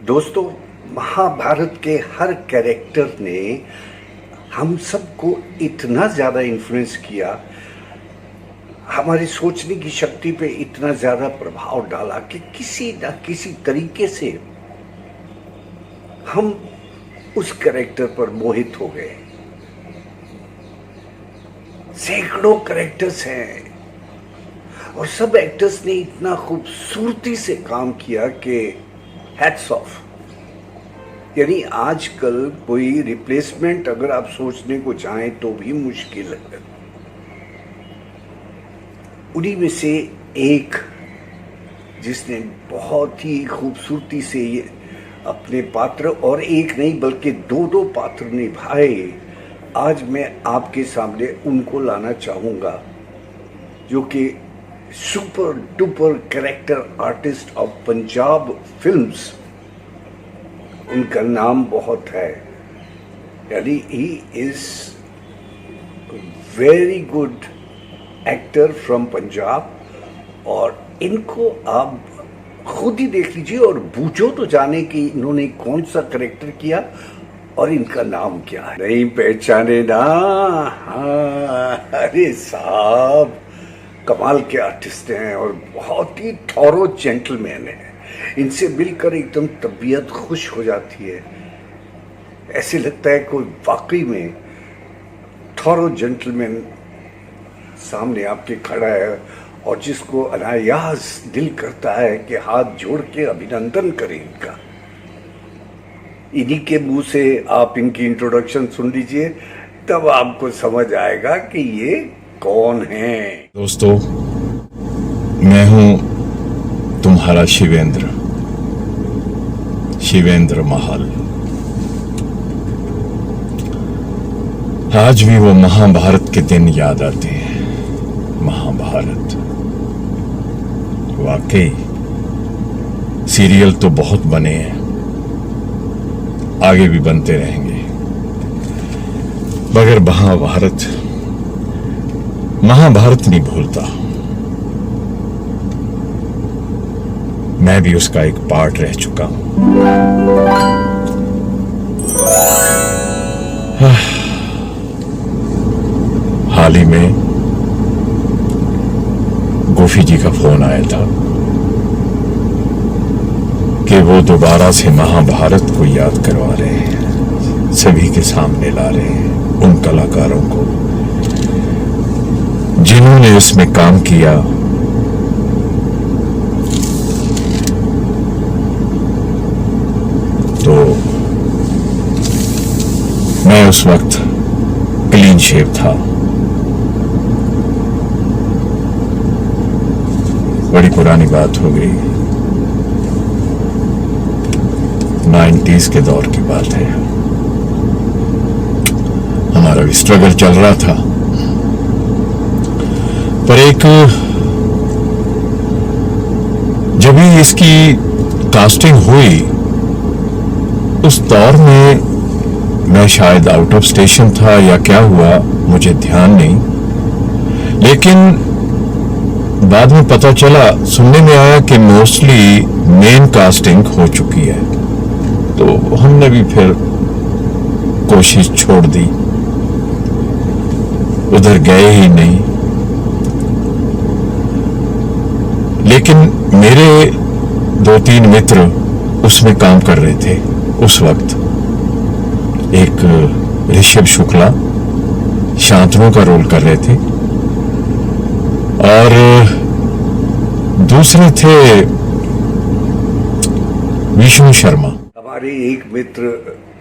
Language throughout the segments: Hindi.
दोस्तों, महाभारत के हर कैरेक्टर ने हम सबको इतना ज़्यादा इन्फ्लुएंस किया, हमारी सोचने की शक्ति पे इतना ज़्यादा प्रभाव डाला कि किसी न किसी तरीके से हम उस कैरेक्टर पर मोहित हो गए। सैकड़ों कैरेक्टर्स हैं और सब एक्टर्स ने इतना खूबसूरती से काम किया कि हैट्स ऑफ। यानी आजकल कोई रिप्लेसमेंट अगर आप सोचने को चाहें तो भी मुश्किल है। उन्हीं में से एक जिसने बहुत ही खूबसूरती से ये अपने पात्र, और एक नहीं बल्कि दो पात्र निभाए, आज मैं आपके सामने उनको लाना चाहूँगा जो कि super duper character artist of Punjab films. उनका नाम बहुत है, यानी he is very good actor from Punjab. और इनको आप खुद ही देख लीजिए और बूझो तो जाने कि इन्होंने कौन सा कैरेक्टर किया और इनका नाम क्या है। नहीं पहचाने ना? हाँ, अरे साहब कमाल के आर्टिस्ट हैं और बहुत ही थॉरो जेंटलमैन हैं। इनसे मिलकर एकदम तबीयत खुश हो जाती है। ऐसे लगता है कोई वाकई में थॉरो जेंटलमैन सामने आपके खड़ा है और जिसको अनायास दिल करता है कि हाथ जोड़ के अभिनंदन करें इनका। इन्हीं के मुंह से आप इनकी इंट्रोडक्शन सुन लीजिए, तब आपको समझ आएगा कि ये कौन है। दोस्तों, मैं हूं तुम्हारा शिवेंद्र महल। आज भी वो महाभारत के दिन याद आते हैं। महाभारत वाकई सीरियल तो बहुत बने हैं, आगे भी बनते रहेंगे, मगर महाभारत नहीं भूलता। मैं भी उसका एक पार्ट रह चुका हूं। हाल ही में गोफी जी का फोन आया था कि वो दोबारा से महाभारत को याद करवा रहे हैं, सभी के सामने ला रहे हैं उन कलाकारों को जिन्होंने इसमें काम किया। तो मैं उस वक्त क्लीन शेव था। बड़ी पुरानी बात हो गई, 90s के दौर की बात है। हमारा भी स्ट्रगल चल रहा था, पर जब भी इसकी कास्टिंग हुई उस दौर में मैं शायद आउट ऑफ स्टेशन था या क्या हुआ मुझे ध्यान नहीं, लेकिन बाद में पता चला, सुनने में आया कि मोस्टली मेन कास्टिंग हो चुकी है। तो हमने भी फिर कोशिश छोड़ दी, उधर गए ही नहीं। लेकिन मेरे 2-3 मित्र उसमें काम कर रहे थे उस वक्त। एक ऋषभ शुक्ला शांतनु का रोल कर रहे थे और दूसरे थे विष्णु शर्मा। हमारे एक मित्र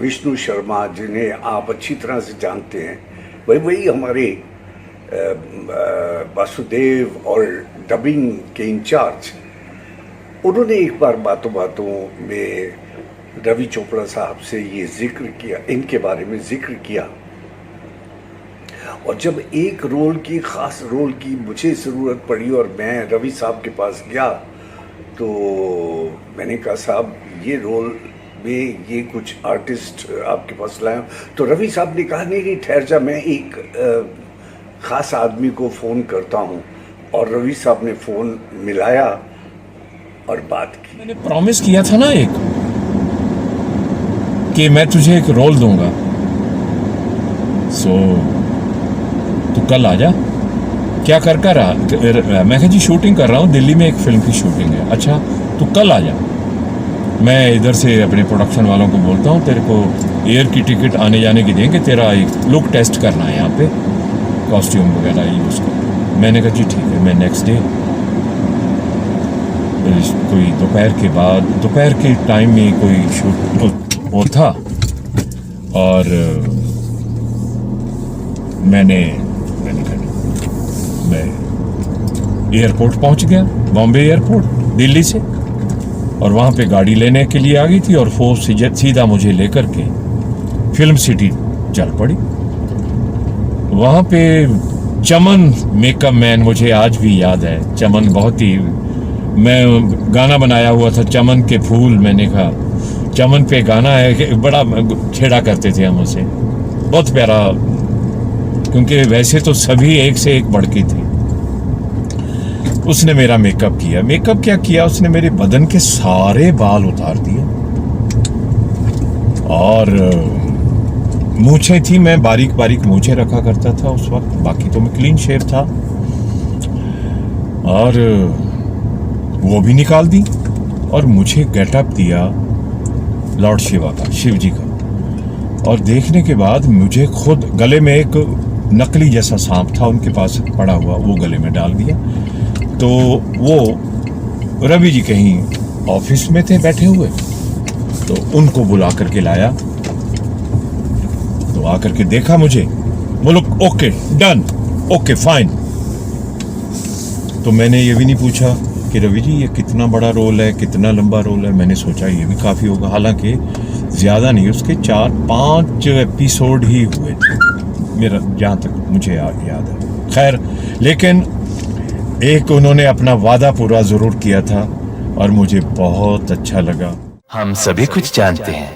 विष्णु शर्मा, जिन्हें आप अच्छी तरह से जानते हैं, वही हमारे वासुदेव और डबिंग के इंचार्ज। उन्होंने एक बार बातों में रवि चोपड़ा साहब से ये जिक्र किया, इनके बारे में जिक्र किया। और जब एक खास रोल की मुझे ज़रूरत पड़ी और मैं रवि साहब के पास गया, तो मैंने कहा साहब ये रोल में ये कुछ आर्टिस्ट आपके पास लाया। तो रवि साहब ने कहा नहीं ठहर जा, मैं एक ख़ास आदमी को फ़ोन करता हूँ। और रवि साहब ने फ़ोन मिलाया और बात की। मैंने प्रॉमिस किया था ना एक, कि मैं तुझे एक रोल दूंगा, सो तू कल आ जा। क्या कर रहा? मैं कहा जी शूटिंग कर रहा हूँ, दिल्ली में एक फिल्म की शूटिंग है। अच्छा तू कल आ जा, मैं इधर से अपने प्रोडक्शन वालों को बोलता हूँ, तेरे को एयर की टिकट आने जाने की देंगे, तेरा एक लुक टेस्ट करना है यहाँ पे, कॉस्ट्यूम वगैरह यूज़ कर। मैंने कहा जी ठीक है। मैं नेक्स्ट डे कोई दोपहर के टाइम में कोई शूट वो था, और मैंने कहा मैं एयरपोर्ट पहुंच गया, बॉम्बे एयरपोर्ट दिल्ली से, और वहाँ पे गाड़ी लेने के लिए आ गई थी, और फोर्स सीधा मुझे लेकर के फिल्म सिटी चल पड़ी। वहाँ पे चमन मेकअप मैन, मुझे आज भी याद है, चमन बहुत ही, मैं गाना बनाया हुआ था चमन के फूल, मैंने कहा चमन पे गाना है कि बड़ा छेड़ा करते थे हम उसे, बहुत प्यारा, क्योंकि वैसे तो सभी एक से एक बढ़ के थे। उसने मेरा मेकअप किया। मेकअप क्या किया उसने, मेरे बदन के सारे बाल उतार दिए, और मूछें थी, मैं बारीक बारीक मूछें रखा करता था उस वक्त, बाकी तो मैं क्लीन शेव था, और वो भी निकाल दी, और मुझे गेटअप दिया लॉर्ड शिवा का, शिव जी का। और देखने के बाद मुझे खुद, गले में एक नकली जैसा सांप था उनके पास पड़ा हुआ, वो गले में डाल दिया। तो वो रवि जी कहीं ऑफिस में थे बैठे हुए, तो उनको बुला करके लाया, तो आकर के देखा मुझे, बोलो ओके डन, ओके फाइन। तो मैंने ये भी नहीं पूछा कि रवि जी ये कितना बड़ा रोल है, कितना लंबा रोल है। मैंने सोचा ये भी काफ़ी होगा, हालांकि ज़्यादा नहीं, उसके 4-5 एपिसोड ही हुए थे मेरा, जहाँ तक मुझे याद है। खैर, लेकिन एक उन्होंने अपना वादा पूरा ज़रूर किया था, और मुझे बहुत अच्छा लगा। हम सभी कुछ जानते हैं,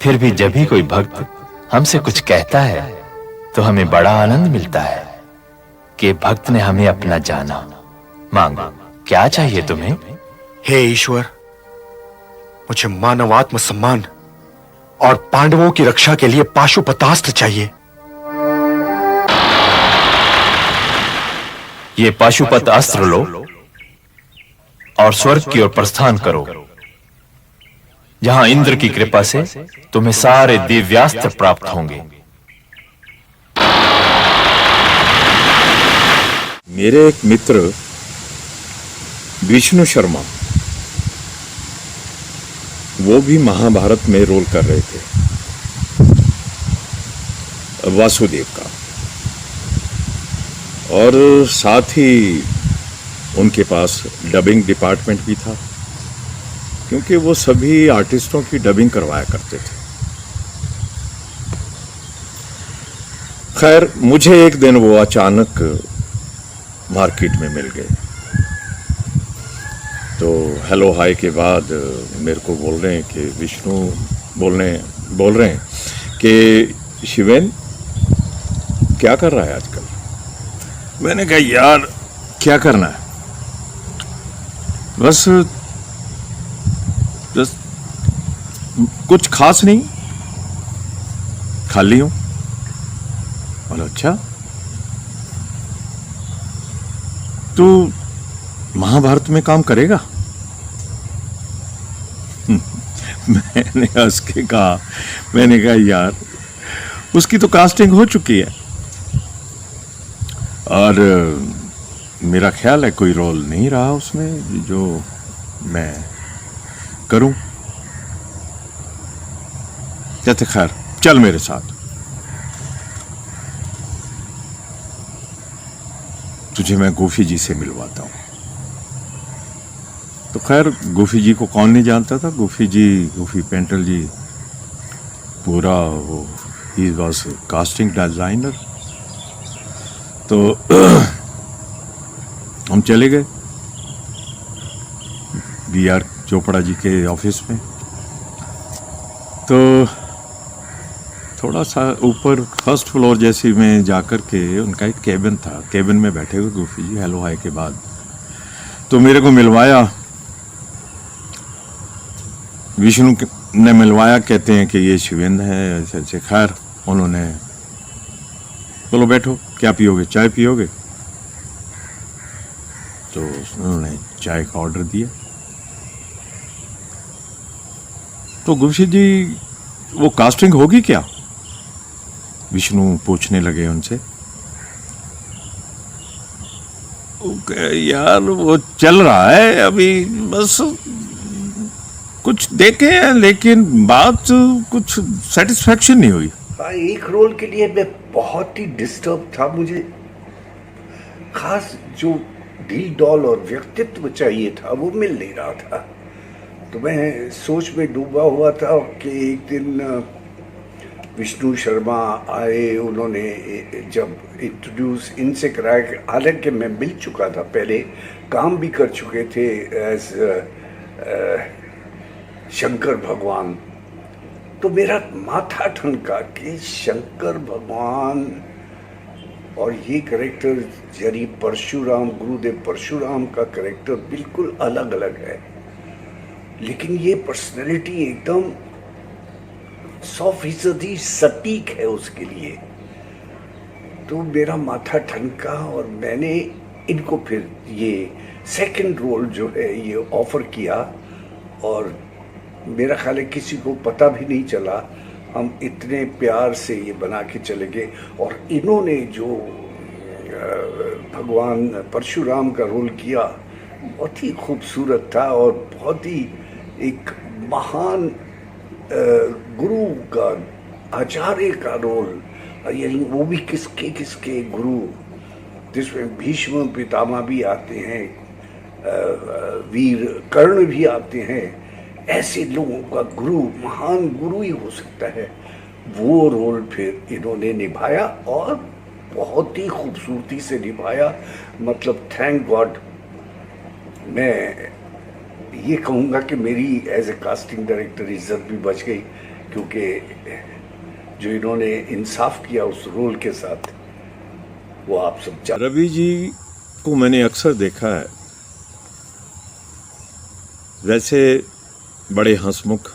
फिर भी जब भी कोई भक्त हमसे कुछ कहता है तो हमें बड़ा आनंद मिलता है कि भक्त ने हमें अपना जाना। मांगो, क्या चाहिए तुम्हें? हे ईश्वर, मुझे मानवात्म सम्मान और पांडवों की रक्षा के लिए पाशुपतास्त्र चाहिए। ये पाशुपत अस्त्र लो और स्वर्ग की ओर प्रस्थान करो, जहां इंद्र की कृपा से तुम्हें सारे दिव्यास्त्र प्राप्त होंगे। मेरे एक मित्र विष्णु शर्मा, वो भी महाभारत में रोल कर रहे थे वासुदेव का, और साथ ही उनके पास डबिंग डिपार्टमेंट भी था, क्योंकि वो सभी आर्टिस्टों की डबिंग करवाया करते थे। खैर, मुझे एक दिन वो अचानक मार्केट में मिल गए, तो हेलो हाय के बाद मेरे को बोल रहे हैं कि विष्णु बोल रहे हैं कि शिवेन क्या कर रहा है आजकल। मैंने कहा यार क्या करना है, बस कुछ खास नहीं, खाली हूं। बोला अच्छा, तू महाभारत में काम करेगा? मैंने हंस के कहा, मैंने कहा यार उसकी तो कास्टिंग हो चुकी है, और मेरा ख्याल है कोई रोल नहीं रहा उसमें जो मैं करूं। कहते खैर चल मेरे साथ, तुझे मैं गोफी जी से मिलवाता हूं। तो खैर गोफी जी को कौन नहीं जानता था, गोफी पेंटल जी पूरा वो, ही वॉज कास्टिंग डिजाइनर। तो हम चले गए BR चोपड़ा जी के ऑफिस में। तो थोड़ा सा ऊपर फर्स्ट फ्लोर जैसे में जाकर के उनका एक केबिन था, केबिन में बैठे हुए गोफी जी हेलो हाय के बाद तो मेरे को मिलवाया। विष्णु ने मिलवाया, कहते हैं कि ये शिवेंद्र है, ऐसे ऐसे। खैर उन्होंने, बोलो बैठो, क्या पियोगे, चाय पियोगे? तो उन्होंने चाय का ऑर्डर दिया। तो गुरशीत जी, वो कास्टिंग होगी क्या? विष्णु पूछने लगे उनसे। यार वो चल रहा है अभी, बस कुछ देखे हैं लेकिन बात कुछ सेटिस्फेक्शन नहीं हुई। हाँ, एक रोल के लिए मैं बहुत ही डिस्टर्ब था। मुझे खास जो दिल डॉल और व्यक्तित्व चाहिए था वो मिल नहीं रहा था। तो मैं सोच में डूबा हुआ था कि एक दिन विष्णु शर्मा आए। उन्होंने जब इंट्रोड्यूस इनसे कराया, हालांकि मैं मिल चुका था पहले, काम भी कर चुके थे एज शंकर भगवान। तो मेरा माथा ठनका कि शंकर भगवान और ये करेक्टर, यानी परशुराम, गुरुदेव परशुराम का करेक्टर बिल्कुल अलग अलग है, लेकिन ये पर्सनैलिटी एकदम 100% सटीक है उसके लिए। तो मेरा माथा ठनका और मैंने इनको फिर ये सेकंड रोल जो है ये ऑफर किया। और मेरा ख्याल है किसी को पता भी नहीं चला, हम इतने प्यार से ये बना के चले गए। और इन्होंने जो भगवान परशुराम का रोल किया बहुत ही खूबसूरत था और बहुत ही एक महान गुरु का, आचार्य का रोल, यानी वो भी किसके किसके गुरु, जिसमें भीष्म पितामह भी आते हैं, वीर कर्ण भी आते हैं। ऐसे लोगों का गुरु, महान गुरु ही हो सकता है। वो रोल फिर इन्होंने निभाया और बहुत ही खूबसूरती से निभाया। मतलब थैंक गॉड, मैं ये कहूँगा कि मेरी एज ए कास्टिंग डायरेक्टर इज्जत भी बच गई, क्योंकि जो इन्होंने इंसाफ किया उस रोल के साथ वो आप सब जान। रवि जी को मैंने अक्सर देखा है, वैसे बड़े हंसमुख।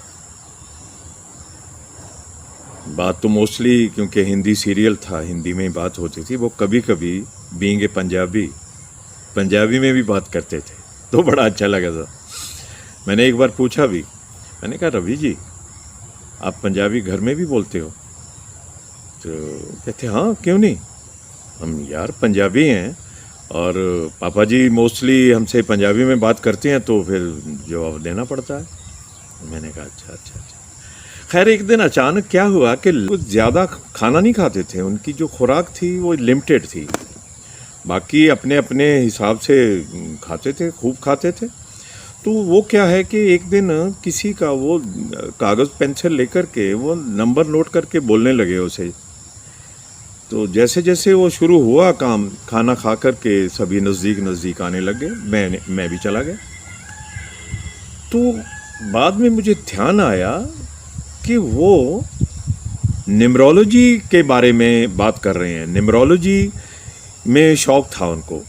बात तो मोस्टली, क्योंकि हिंदी सीरियल था, हिंदी में ही बात होती थी, वो कभी कभी बीइंग ए पंजाबी में भी बात करते थे, तो बड़ा अच्छा लगा था। मैंने एक बार पूछा भी, मैंने कहा रवि जी आप पंजाबी घर में भी बोलते हो? तो कहते हाँ, क्यों नहीं, हम यार पंजाबी हैं और पापा जी मोस्टली हमसे पंजाबी में बात करते हैं, तो फिर जवाब देना पड़ता है। मैंने कहा अच्छा अच्छा अच्छा। खैर एक दिन अचानक क्या हुआ कि कुछ ज़्यादा खाना नहीं खाते थे, उनकी जो खुराक थी वो लिमिटेड थी, बाकी अपने अपने हिसाब से खाते थे, खूब खाते थे। तो वो क्या है कि एक दिन किसी का वो कागज़ पेंसिल लेकर के वो नंबर नोट करके बोलने लगे उसे। तो जैसे जैसे वो शुरू हुआ काम, खाना खा कर के सभी नज़दीक नज़दीक आने लगे, मैं भी चला गया। तो बाद में मुझे ध्यान आया कि वो न्यूमरोलॉजी के बारे में बात कर रहे हैं, न्यूमरोलॉजी में शौक था उनको,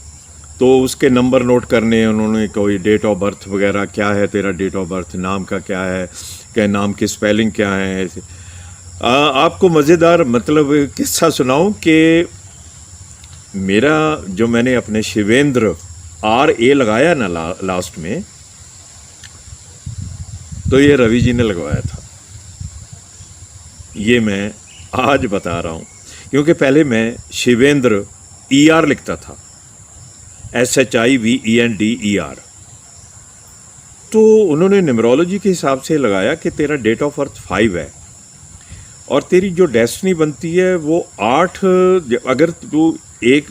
तो उसके नंबर नोट करने, उन्होंने कोई डेट ऑफ बर्थ वगैरह, क्या है तेरा डेट ऑफ बर्थ, नाम का क्या है, क्या नाम की स्पेलिंग क्या है। ऐसे आपको मज़ेदार मतलब किस्सा सुनाऊं कि मेरा जो मैंने अपने शिवेंद्र RA लगाया ना लास्ट में, तो ये रवि जी ने लगवाया था। ये मैं आज बता रहा हूँ, क्योंकि पहले मैं शिवेंद्र ER लिखता था, SHIVENDER। तो उन्होंने न्यूमरोलॉजी के हिसाब से लगाया कि तेरा डेट ऑफ बर्थ 5 है और तेरी जो डेस्टिनी बनती है वो 8। अगर तू एक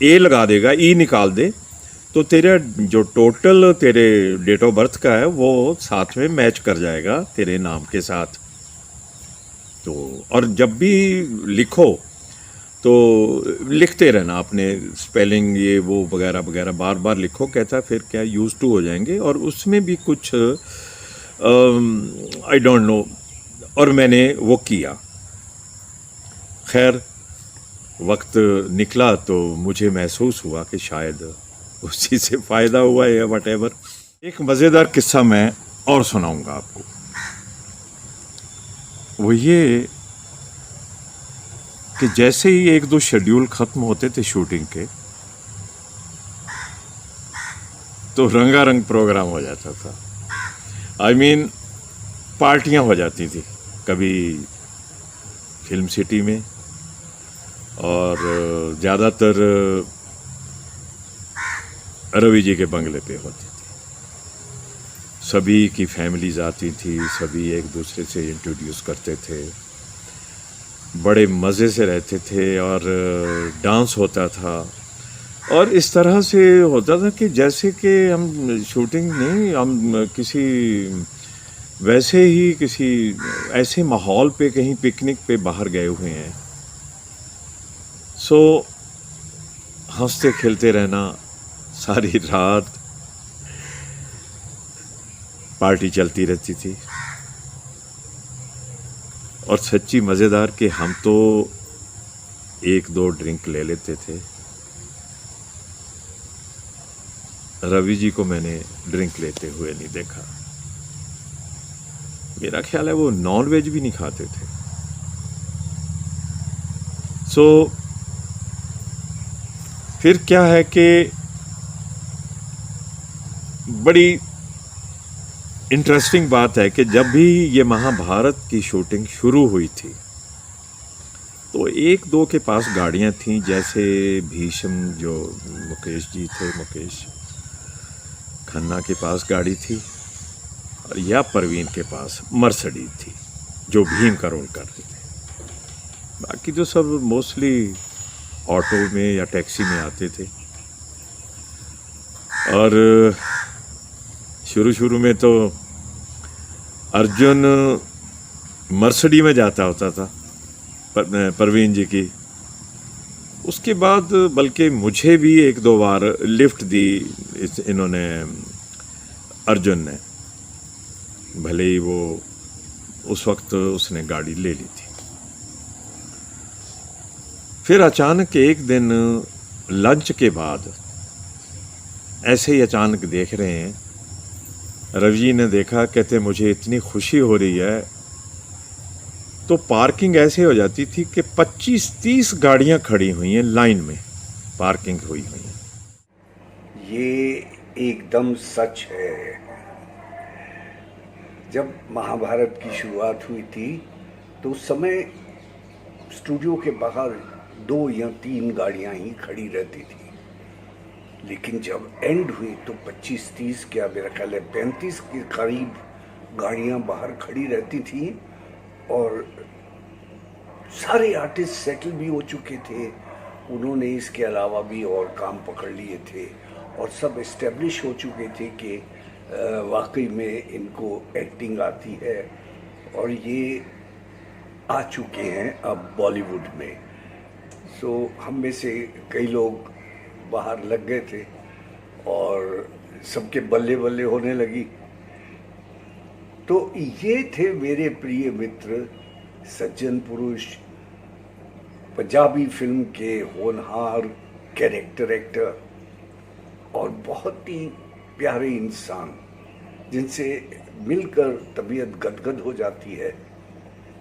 A लगा देगा, E निकाल दे, तो तेरा जो टोटल तेरे डेट ऑफ बर्थ का है वो साथ में मैच कर जाएगा तेरे नाम के साथ। तो और जब भी लिखो तो लिखते रहना अपने स्पेलिंग ये वो वगैरह वगैरह, बार बार लिखो, कहता फिर क्या यूज टू हो जाएंगे। और उसमें भी कुछ आई डोंट नो, और मैंने वो किया। खैर वक्त निकला तो मुझे महसूस हुआ कि शायद उस चीज़ से फ़ायदा हुआ है या वट एवर। एक मज़ेदार किस्सा मैं और सुनाऊंगा आपको। वो ये कि जैसे ही एक दो शेड्यूल खत्म होते थे शूटिंग के, तो रंगारंग प्रोग्राम हो जाता था। आई मीन पार्टियां हो जाती थी, कभी फिल्म सिटी में, और ज़्यादातर रवि जी के बंगले पे होती थी। सभी की फैमिलीज आती थी, सभी एक दूसरे से इंट्रोड्यूस करते थे, बड़े मज़े से रहते थे, और डांस होता था। और इस तरह से होता था कि जैसे कि हम शूटिंग नहीं, हम किसी वैसे ही किसी ऐसे माहौल पे कहीं पिकनिक पे बाहर गए हुए हैं। सो हंसते खेलते रहना सारी रात, पार्टी चलती रहती थी। और सच्ची मज़ेदार कि हम तो एक दो ड्रिंक ले लेते थे। रवि जी को मैंने ड्रिंक लेते हुए नहीं देखा। मेरा ख्याल है वो नॉन वेज भी नहीं खाते थे। सो फिर क्या है कि बड़ी इंटरेस्टिंग बात है कि जब भी ये महाभारत की शूटिंग शुरू हुई थी, तो एक दो के पास गाड़ियां थीं, जैसे भीष्म जो मुकेश जी थे, मुकेश खन्ना के पास गाड़ी थी, और या परवीन के पास मर्सिडीज थी जो भीम का रोल कर रहे थे। बाकी तो सब मोस्टली ऑटो में या टैक्सी में आते थे। और शुरू शुरू में तो अर्जुन मर्सिडी में जाता होता था परवीन जी की। उसके बाद बल्कि मुझे भी एक दो बार लिफ्ट दी इन्होंने, अर्जुन ने, भले ही वो उस वक्त उसने गाड़ी ले ली थी। फिर अचानक एक दिन लंच के बाद ऐसे ही अचानक देख रहे हैं, रवि जी ने देखा, कहते मुझे इतनी खुशी हो रही है। तो पार्किंग ऐसे हो जाती थी कि 25-30 गाड़ियां खड़ी हुई हैं, लाइन में पार्किंग हुई हुई हैं। ये एकदम सच है। जब महाभारत की शुरुआत हुई थी तो उस समय स्टूडियो के बाहर 2 या 3 गाड़ियां ही खड़ी रहती थी, लेकिन जब एंड हुई तो 25-30 क्या, मेरा ख्याल है 35 के करीब गाड़ियां बाहर खड़ी रहती थी। और सारे आर्टिस्ट सेटल भी हो चुके थे, उन्होंने इसके अलावा भी और काम पकड़ लिए थे, और सब इस्टेब्लिश हो चुके थे कि वाकई में इनको एक्टिंग आती है, और ये आ चुके हैं अब बॉलीवुड में। सो हम में से कई लोग बाहर लग गए थे और सबके बल्ले बल्ले होने लगी। तो ये थे मेरे प्रिय मित्र, सज्जन पुरुष, पंजाबी फिल्म के होनहार कैरेक्टर एक्टर और बहुत ही प्यारे इंसान, जिनसे मिलकर तबीयत गदगद हो जाती है,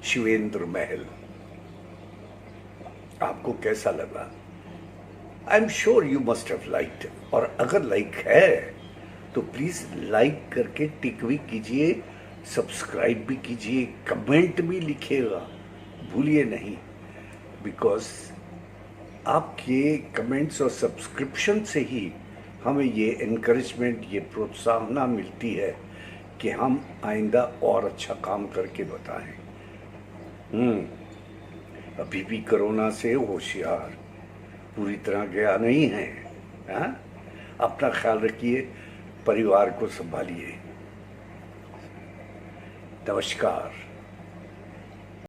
शिवेंद्र महल। आपको कैसा लगा? I am sure you must have liked, और अगर लाइक है तो प्लीज लाइक करके टिक भी कीजिए, सब्सक्राइब भी कीजिए, कमेंट भी लिखिएगा, भूलिए नहीं, बिकॉज आपके कमेंट्स और सब्सक्रिप्शन से ही हमें ये इनकरेजमेंट, ये प्रोत्साहना मिलती है कि हम आइंदा और अच्छा काम करके बताएं। अभी भी कोरोना से होशियार, पूरी तरह गया नहीं है। हाँ? अपना ख्याल रखिए, परिवार को संभालिए। नमस्कार।